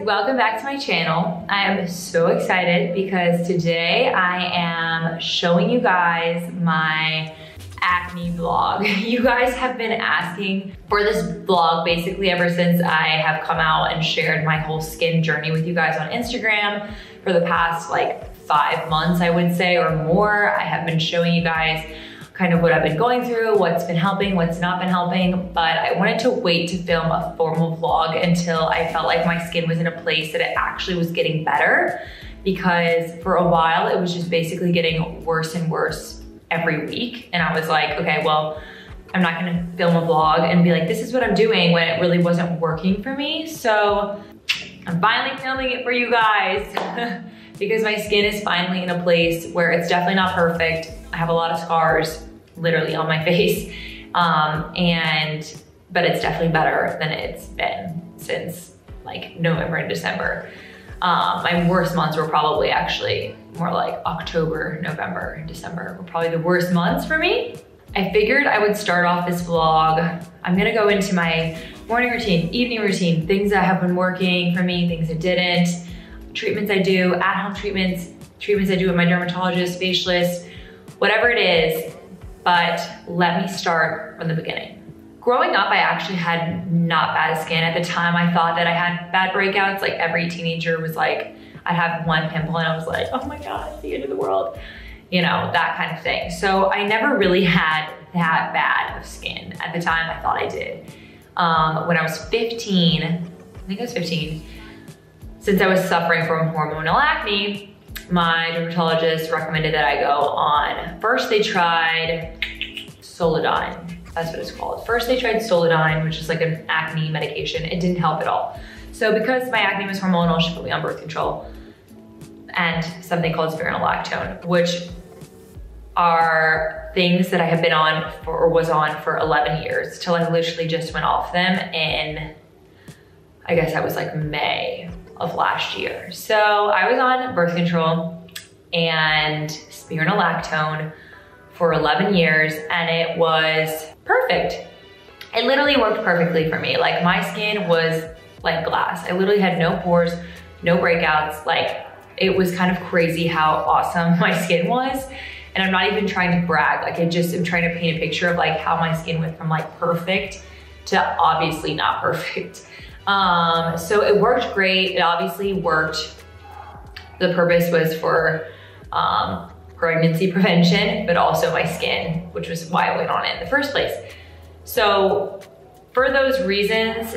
welcome back to my channel. I am so excited because today I am showing you guys my acne vlog. You guys have been asking for this vlog basically ever since I have come out and shared my whole skin journey with you guys on Instagram for the past like 5 months, I would say, or more. I have been showing you guys kind of what I've been going through, what's been helping, what's not been helping, but I wanted to wait to film a formal vlog until I felt like my skin was in a place that it actually was getting better, because for a while it was just basically getting worse and worse every week. And I was like, okay, well, I'm not gonna film a vlog and be like, this is what I'm doing, when it really wasn't working for me. So I'm finally filming it for you guys because my skin is finally in a place where it's definitely not perfect. I have a lot of scars literally on my face, but it's definitely better than it's been since like November and December. My worst months were probably actually more like October, November, and December were probably the worst months for me. I figured I would start off this vlog. I'm gonna go into my morning routine, evening routine, things that have been working for me, things that didn't, treatments I do, at-home treatments I do with my dermatologist, facialist, whatever it is, but let me start from the beginning. Growing up, I actually had not bad skin. At the time, I thought that I had bad breakouts. Like every teenager was like, I'd have one pimple and I was like, oh my God, it's the end of the world. You know, that kind of thing. So I never really had that bad of skin. At the time, I thought I did. When I was 15, I think I was 15, since I was suffering from hormonal acne, my dermatologist recommended that I go on, first they tried Solodine, that's what it's called. First they tried Solodine, which is like an acne medication. It didn't help at all. So because my acne was hormonal, she put me on birth control and something called spironolactone, which are things that I have been on for, or was on for 11 years, till I literally just went off them in, I guess that was like May of last year. So I was on birth control and spironolactone for 11 years, and it was perfect. It literally worked perfectly for me. Like my skin was like glass. I literally had no pores, no breakouts. Like it was kind of crazy how awesome my skin was. And I'm not even trying to brag. Like I'm trying to paint a picture of like how my skin went from like perfect to obviously not perfect. So it worked great. It obviously worked. The purpose was for pregnancy prevention, but also my skin, which was why I went on it in the first place. So for those reasons,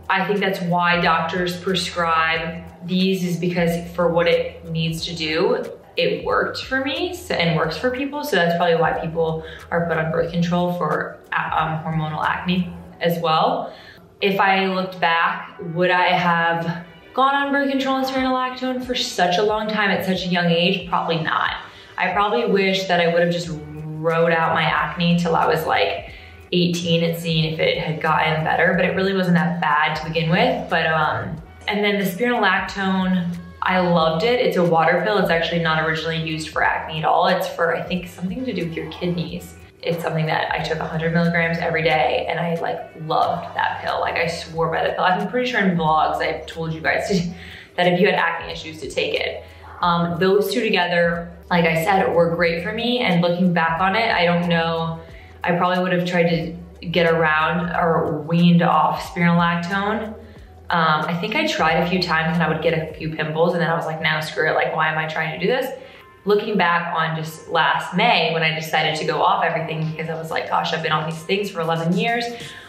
I think that's why doctors prescribe these, is because for what it needs to do, it worked for me and works for people. So that's probably why people are put on birth control for hormonal acne as well. If I looked back, would I have gone on birth control and spironolactone for such a long time at such a young age? Probably not. I probably wish that I would have just rode out my acne till I was like 18 and seen if it had gotten better, but it really wasn't that bad to begin with. But, and then the spironolactone, I loved it. It's a water pill. It's actually not originally used for acne at all. It's for, I think, something to do with your kidneys. It's something that I took 100 milligrams every day, and I like loved that pill. Like I swore by the pill. I'm pretty sure in vlogs I've told you guys that if you had acne issues to take it. Those two together, like I said, were great for me. And looking back on it, I don't know, I probably would have tried to get around or weaned off spironolactone. I think I tried a few times and I would get a few pimples, and then I was like, no, screw it. Like, why am I trying to do this? Looking back on just last May when I decided to go off everything, because I was like, gosh, I've been on these things for 11 years.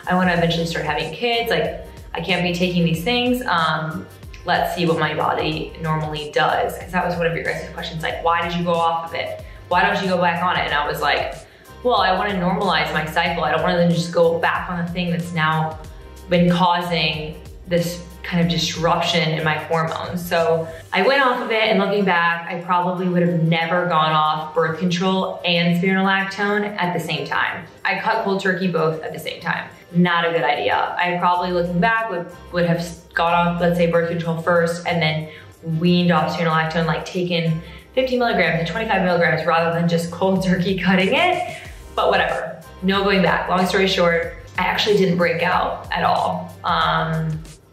I want to eventually start having kids. Like, I can't be taking these things. Let's see what my body normally does. Because that was one of your guys' questions, like, why did you go off of it? Why don't you go back on it? And I was like, well, I want to normalize my cycle. I don't want to just go back on the thing that's now been causing this kind of disruption in my hormones. So I went off of it, and looking back, I probably would have never gone off birth control and spironolactone at the same time. I cut cold turkey both at the same time. Not a good idea. I probably, looking back, would have gone off, let's say, birth control first and then weaned off spironolactone, like taken 50 milligrams and 25 milligrams rather than just cold turkey cutting it. But whatever, no going back. Long story short, I actually didn't break out at all.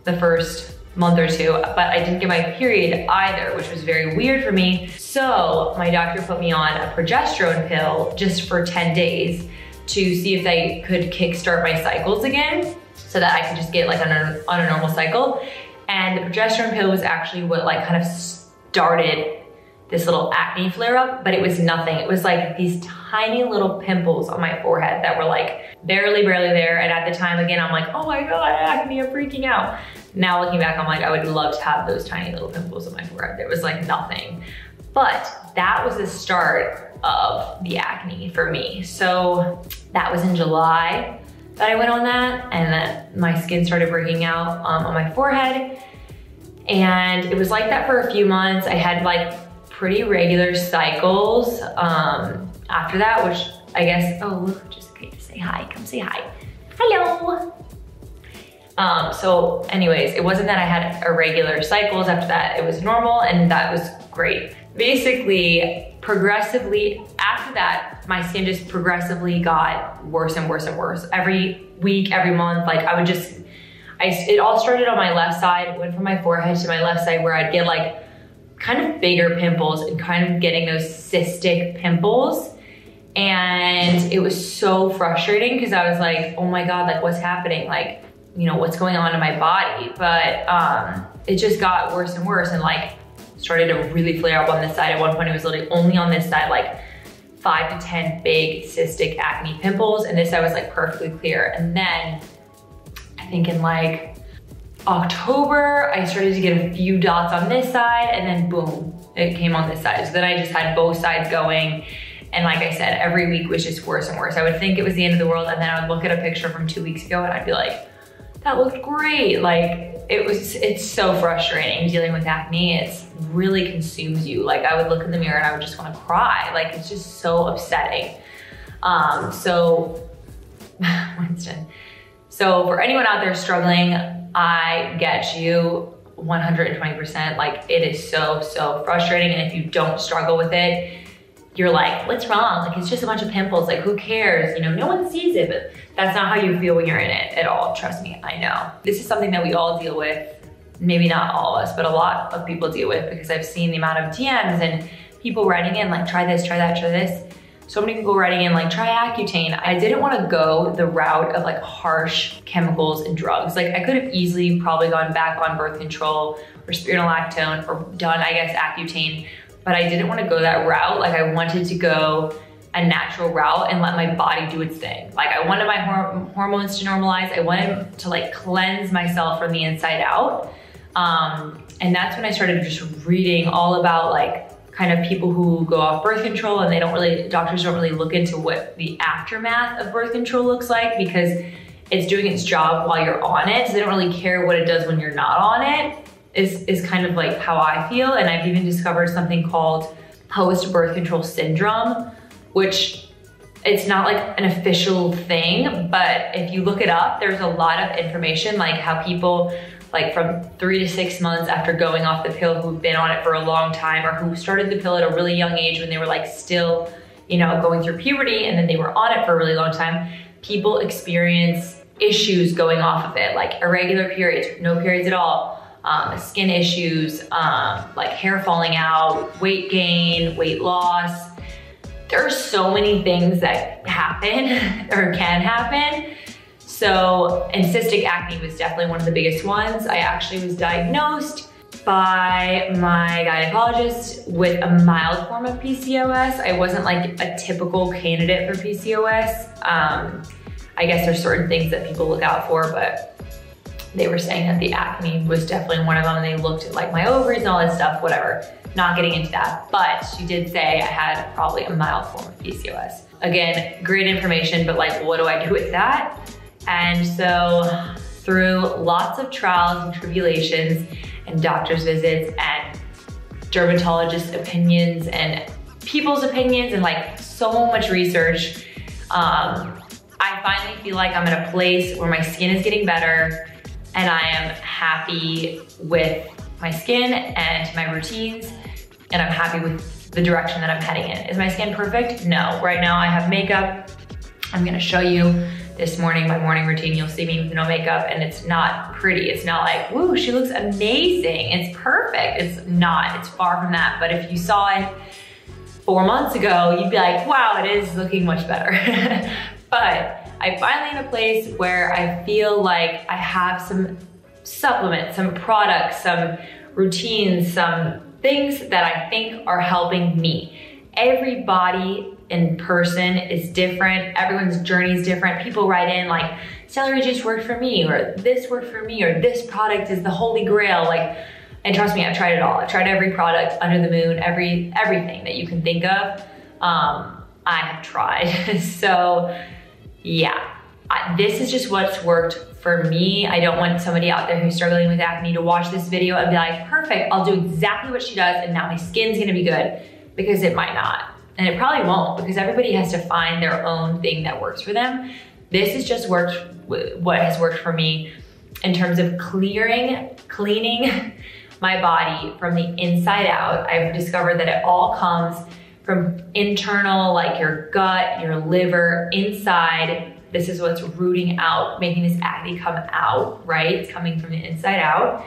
The first month or two, but I didn't get my period either, which was very weird for me. So my doctor put me on a progesterone pill just for 10 days to see if they could kickstart my cycles again so that I could just get like on a normal cycle. And the progesterone pill was actually what like kind of started this little acne flare up, but it was nothing. It was like these tiny little pimples on my forehead that were like barely there. And at the time, again, I'm like, oh my God, acne, I'm freaking out. Now looking back, I'm like, I would love to have those tiny little pimples on my forehead. There was like nothing. But that was the start of the acne for me. So that was in July that I went on that, and then my skin started breaking out on my forehead. And it was like that for a few months. I had like pretty regular cycles after that, which I guess, oh, look, just came to say hi, come say hi. Hello. So anyways, it wasn't that I had irregular cycles after that, it was normal, and that was great. Basically, progressively, after that, my skin just progressively got worse and worse and worse. Every week, every month, like I would just, it all started on my left side, went from my forehead to my left side where I'd get like kind of bigger pimples and kind of getting those cystic pimples. And it was so frustrating because I was like, oh my God, like what's happening? Like, you know, what's going on in my body? But it just got worse and worse and like started to really flare up on this side. At one point it was literally only on this side, like 5 to 10 big cystic acne pimples. And this side was like perfectly clear. And then I think in like October, I started to get a few dots on this side, and then boom, it came on this side. So then I just had both sides going. And like I said, every week was just worse and worse. I would think it was the end of the world, and then I would look at a picture from 2 weeks ago and I'd be like, that looked great. Like it's so frustrating dealing with acne. It really consumes you. Like I would look in the mirror and I would just want to cry. Like it's just so upsetting. So Winston. So for anyone out there struggling, I get you 120%. Like it is so frustrating. And if you don't struggle with it, you're like, what's wrong? Like, it's just a bunch of pimples. Like, who cares? You know, no one sees it, but that's not how you feel when you're in it at all. Trust me, I know. This is something that we all deal with. Maybe not all of us, but a lot of people deal with, because I've seen the amount of DMs and people writing in like, try this, try that, try this. So many people writing in like, try Accutane. I didn't want to go the route of like harsh chemicals and drugs. Like I could have easily probably gone back on birth control or spironolactone or done, I guess, Accutane, but I didn't want to go that route. Like I wanted to go a natural route and let my body do its thing. Like I wanted my hormones to normalize. I wanted to like cleanse myself from the inside out. And that's when I started just reading all about like kind of people who go off birth control, and doctors don't really look into what the aftermath of birth control looks like, because it's doing its job while you're on it. So they don't really care what it does when you're not on it, is kind of like how I feel. And I've even discovered something called post-birth control syndrome, which it's not like an official thing, but if you look it up, there's a lot of information, like how people like from 3 to 6 months after going off the pill, who've been on it for a long time, or who started the pill at a really young age when they were like still, you know, going through puberty, and then they were on it for a really long time, people experience issues going off of it, like irregular periods, no periods at all, skin issues, like hair falling out, weight gain, weight loss. There are so many things that happen or can happen. So, and cystic acne was definitely one of the biggest ones. I actually was diagnosed by my gynecologist with a mild form of PCOS. I wasn't like a typical candidate for PCOS. I guess there's certain things that people look out for, but they were saying that the acne was definitely one of them. And they looked at like my ovaries and all that stuff, whatever. Not getting into that, but she did say I had probably a mild form of PCOS. Again, great information, but like, what do I do with that? And so through lots of trials and tribulations and doctor's visits and dermatologist opinions and people's opinions and like so much research, I finally feel like I'm in a place where my skin is getting better and I am happy with my skin and my routines, and I'm happy with the direction that I'm heading in. Is my skin perfect? No. Right now I have makeup. I'm gonna show you this morning, my morning routine, you'll see me with no makeup, and it's not pretty. It's not like, woo, she looks amazing. It's perfect. It's not, it's far from that. But if you saw it 4 months ago, you'd be like, wow, it is looking much better. But I'm finally in a place where I feel like I have some supplements, some products, some routines, some things that I think are helping me. Every body in person is different. Everyone's journey is different. People write in like, celery juice worked for me, or this worked for me, or this product is the holy grail. Like, and trust me, I've tried it all. I've tried every product under the moon, everything that you can think of. I have tried. So yeah, this is just what's worked for me. I don't want somebody out there who's struggling with acne to watch this video and be like, perfect, I'll do exactly what she does and now my skin's gonna be good, because it might not. And it probably won't, because everybody has to find their own thing that works for them. This has just worked, what has worked for me in terms of cleaning my body from the inside out. I've discovered that it all comes from internal, like your gut, your liver, inside. This is what's rooting out, making this acne come out, right? It's coming from the inside out.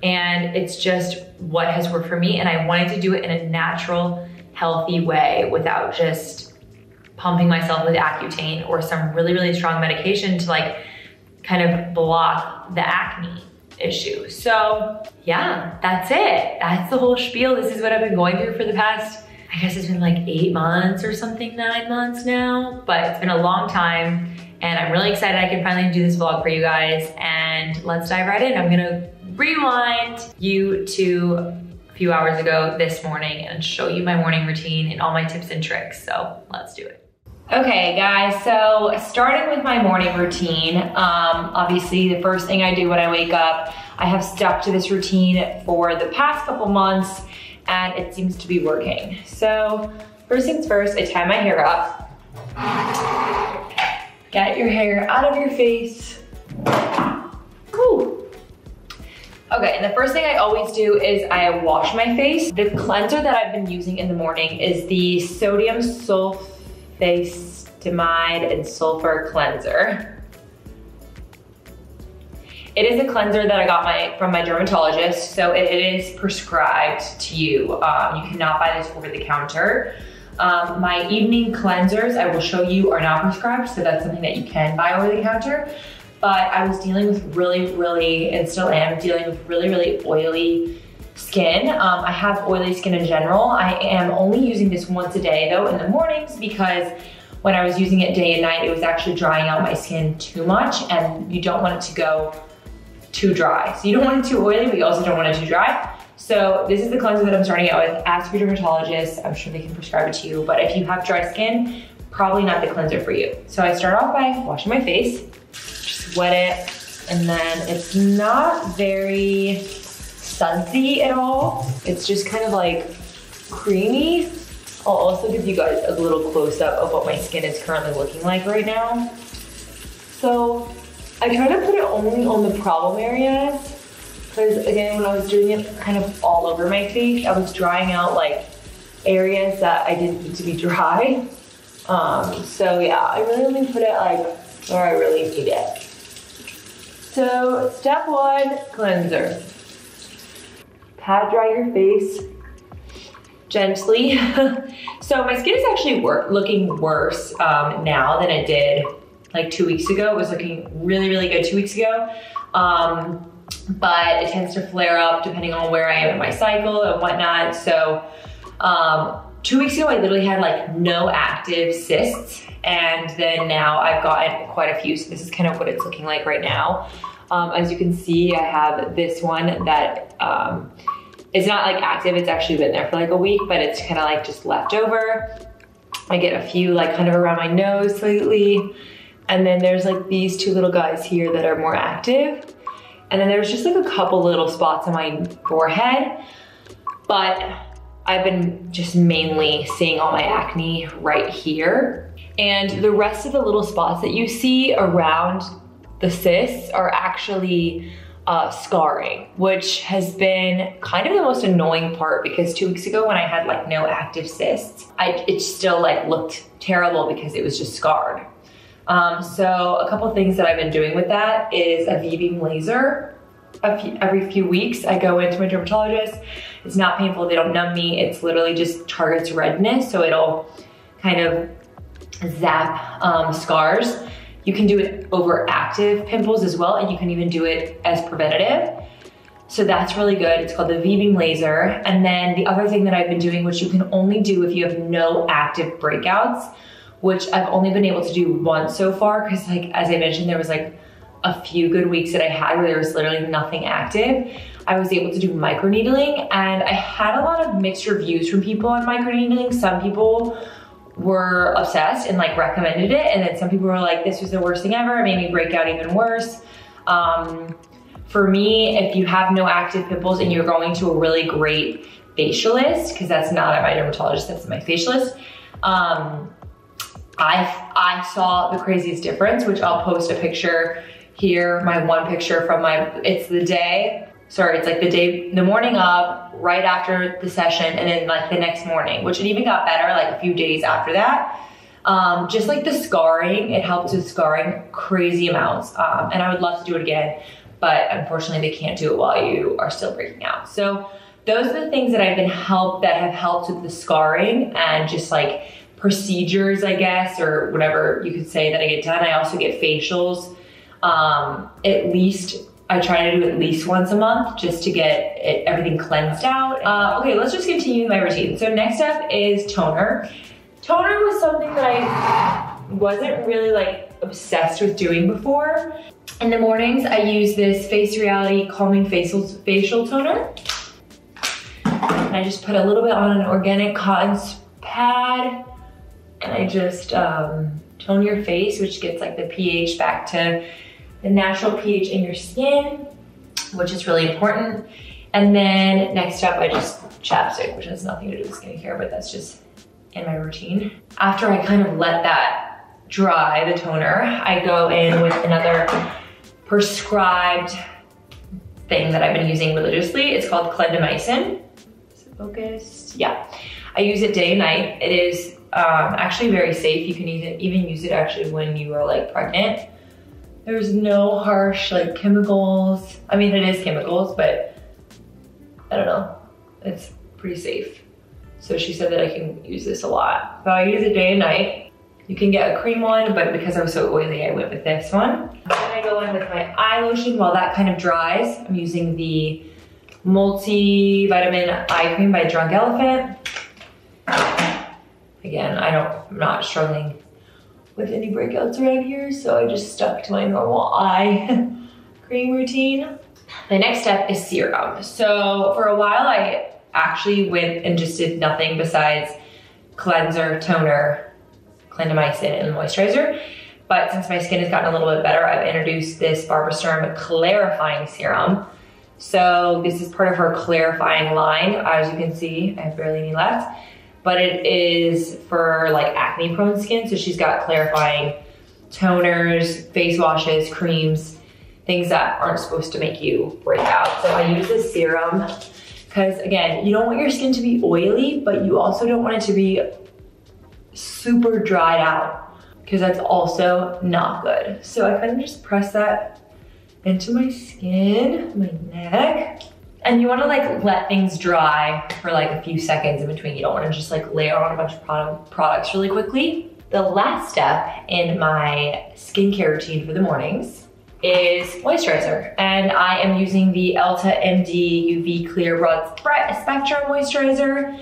And it's just what has worked for me. And I wanted to do it in a natural, healthy way without just pumping myself with Accutane or some really, really strong medication to like kind of block the acne issue. So yeah, that's it. That's the whole spiel. This is what I've been going through for the past, I guess it's been like 8 months or something, 9 months now, but it's been a long time. And I'm really excited I can finally do this vlog for you guys. And let's dive right in. I'm gonna rewind you to a few hours ago this morning and show you my morning routine and all my tips and tricks. So let's do it. Okay guys, so starting with my morning routine, obviously the first thing I do when I wake up, I have stuck to this routine for the past couple months and it seems to be working. So first things first, I tie my hair up. Get your hair out of your face. Cool. Okay, and the first thing I always do is I wash my face. The cleanser that I've been using in the morning is the sodium sulfacetamide and sulfur cleanser. It is a cleanser that I got from my dermatologist, so it is prescribed to you. You cannot buy this over the counter. My evening cleansers, I will show you, are not prescribed, so that's something that you can buy over the counter. But I was dealing with really, and still am dealing with really oily skin. I have oily skin in general. I am only using this once a day though in the mornings, because when I was using it day and night, it was actually drying out my skin too much, and you don't want it to go too dry. So you don't want it too oily, but you also don't want it too dry. So this is the cleanser that I'm starting out with. Ask your dermatologist. I'm sure they can prescribe it to you, but if you have dry skin, probably not the cleanser for you. So I start off by washing my face, just wet it, and then it's not very sudsy at all. It's just kind of like creamy. I'll also give you guys a little close-up of what my skin is currently looking like right now. So I try to put it only on the problem areas, because again, when I was doing it kind of all over my face, I was drying out like areas that I didn't need to be dry. So yeah, I really only put it like where I really need it. So step 1, cleanser. Pat dry your face gently. So my skin is actually looking worse now than it did like 2 weeks ago. It was looking really good 2 weeks ago. But it tends to flare up depending on where I am in my cycle and whatnot. So 2 weeks ago, I literally had like no active cysts. And then now I've gotten quite a few. So this is kind of what it's looking like right now. As you can see, I have this one that it's not like active. It's actually been there for like a week, but it's kind of like just left over. I get a few like kind of around my nose lately. And then there's like these 2 little guys here that are more active. And then there's just like a couple little spots on my forehead, but I've been just mainly seeing all my acne right here. And the rest of the little spots that you see around the cysts are actually scarring, which has been kind of the most annoying part, because 2 weeks ago when I had like no active cysts, it still like looked terrible because it was just scarred. So a couple things that I've been doing with that is a V-beam laser. Every few weeks I go into my dermatologist. It's not painful, they don't numb me. It's literally just targets redness, so it'll kind of zap scars. You can do it over active pimples as well, and you can even do it as preventative. So that's really good. It's called the V-beam laser. And then the other thing that I've been doing, which you can only do if you have no active breakouts, which I've only been able to do once so far, because like, as I mentioned, there was like a few good weeks that I had where there was literally nothing active. I was able to do microneedling, and I had a lot of mixed reviews from people on microneedling. Some people were obsessed and like recommended it, and then some people were like, this was the worst thing ever, it made me break out even worse. For me, if you have no active pimples and you're going to a really great facialist, because that's not at my dermatologist, that's my facialist, I saw the craziest difference, which I'll post a picture here, my one picture from it's like the morning of, right after the session, and then like the next morning, which it even got better like a few days after that. Just like the scarring, it helped with scarring crazy amounts. And I would love to do it again, but unfortunately they can't do it while you are still breaking out. So those are the things that have helped with the scarring and just like procedures, I guess, or whatever you could say that I get done. I also get facials. I try to do at least once a month just to get everything cleansed out. Okay, let's just continue my routine. So next up is toner. Toner was something that I wasn't really like obsessed with doing before. In the mornings, I use this Face Reality Calming Facial Toner. And I just put a little bit on an organic cotton pad, and I just tone your face, which gets like the pH back to the natural pH in your skin, which is really important. And then next up, I just chapstick, which has nothing to do with skincare, but that's just in my routine. After I kind of let that dry, the toner, I go in with another prescribed thing that I've been using religiously. It's called clindamycin. Is it focused? Yeah. I use it day and night. It is actually very safe. You can even use it actually when you are like pregnant. There's no harsh like chemicals. I mean, it is chemicals, but I don't know. It's pretty safe. So she said that I can use this a lot. So I use it day and night. You can get a cream one, but because I was so oily, I went with this one. Then I go in with my eye lotion. While that kind of dries, I'm using the multivitamin eye cream by Drunk Elephant. Again, I'm not struggling with any breakouts around here, so I just stuck to my normal eye cream routine. The next step is serum. So for a while, I actually went and just did nothing besides cleanser, toner, clindamycin, and moisturizer. But since my skin has gotten a little bit better, I've introduced this Barbara clarifying serum. So this is part of her clarifying line. As you can see, I have barely any left. But it is for like acne prone skin. So she's got clarifying toners, face washes, creams, things that aren't supposed to make you break out. So I use this serum because again, you don't want your skin to be oily, but you also don't want it to be super dried out because that's also not good. So I kind of just press that into my skin, my neck. And you wanna like let things dry for like a few seconds in between. You don't wanna just like layer on a bunch of products really quickly. The last step in my skincare routine for the mornings is moisturizer. And I am using the Elta MD UV Clear Broad Spectrum Moisturizer.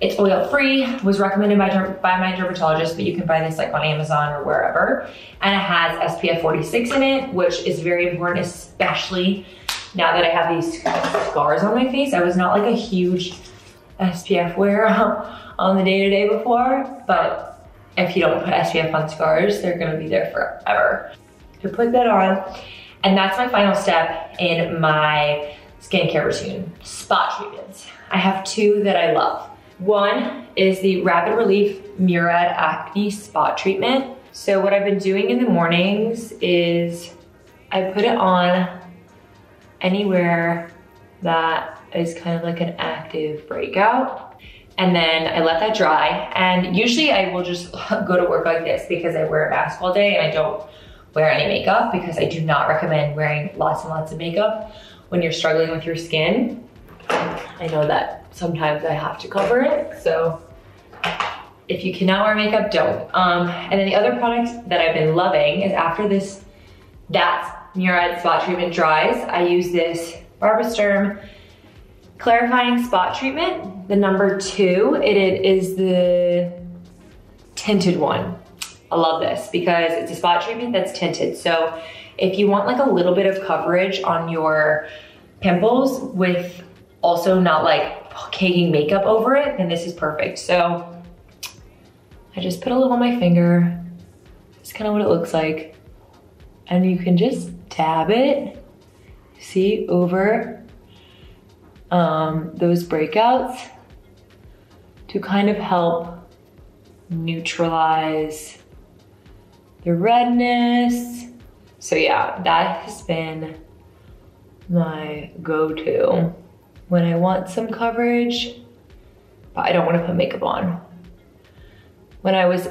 It's oil free, was recommended by my dermatologist, but you can buy this like on Amazon or wherever. And it has SPF 46 in it, which is very important, especially now that I have these scars on my face. I was not like a huge SPF wearer on the day-to-day before, but if you don't put SPF on scars, they're gonna be there forever. So put that on, and that's my final step in my skincare routine. Spot treatments. I have two that I love. One is the Rapid Relief Murad Acne Spot Treatment. So what I've been doing in the mornings is I put it on anywhere that is kind of like an active breakout. And then I let that dry. And usually I will just go to work like this because I wear a mask all day and I don't wear any makeup, because I do not recommend wearing lots and lots of makeup when you're struggling with your skin. I know that sometimes I have to cover it, so if you cannot wear makeup, don't. And then the other product that I've been loving is after that Murad spot treatment dries, I use this Barbasturm clarifying spot treatment, the number 2. It is the tinted one. I love this because it's a spot treatment that's tinted. So if you want like a little bit of coverage on your pimples with also not like caking makeup over it, then this is perfect. So I just put a little on my finger. It's kind of what it looks like. And you can just dab it, see, over those breakouts to kind of help neutralize the redness. So yeah, that has been my go-to when I want some coverage, but I don't want to put makeup on. When I was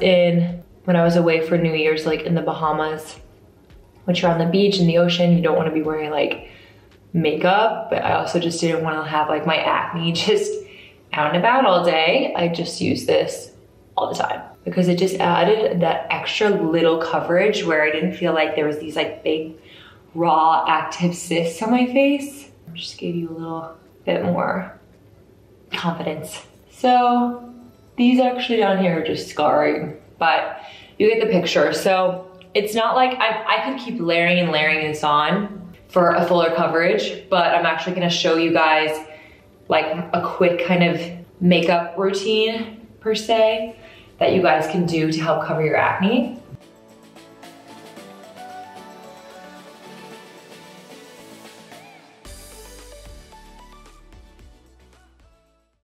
away for New Year's, like in the Bahamas, which you're on the beach in the ocean, you don't want to be wearing like makeup, but I also just didn't want to have like my acne just out and about all day. I just use this all the time because it just added that extra little coverage where I didn't feel like there was these like big raw active cysts on my face. Just gave you a little bit more confidence. So these actually down here are just scarring, but you get the picture. So it's not like I could keep layering and layering this on for a fuller coverage, but I'm actually gonna show you guys like a quick kind of makeup routine per se that you guys can do to help cover your acne.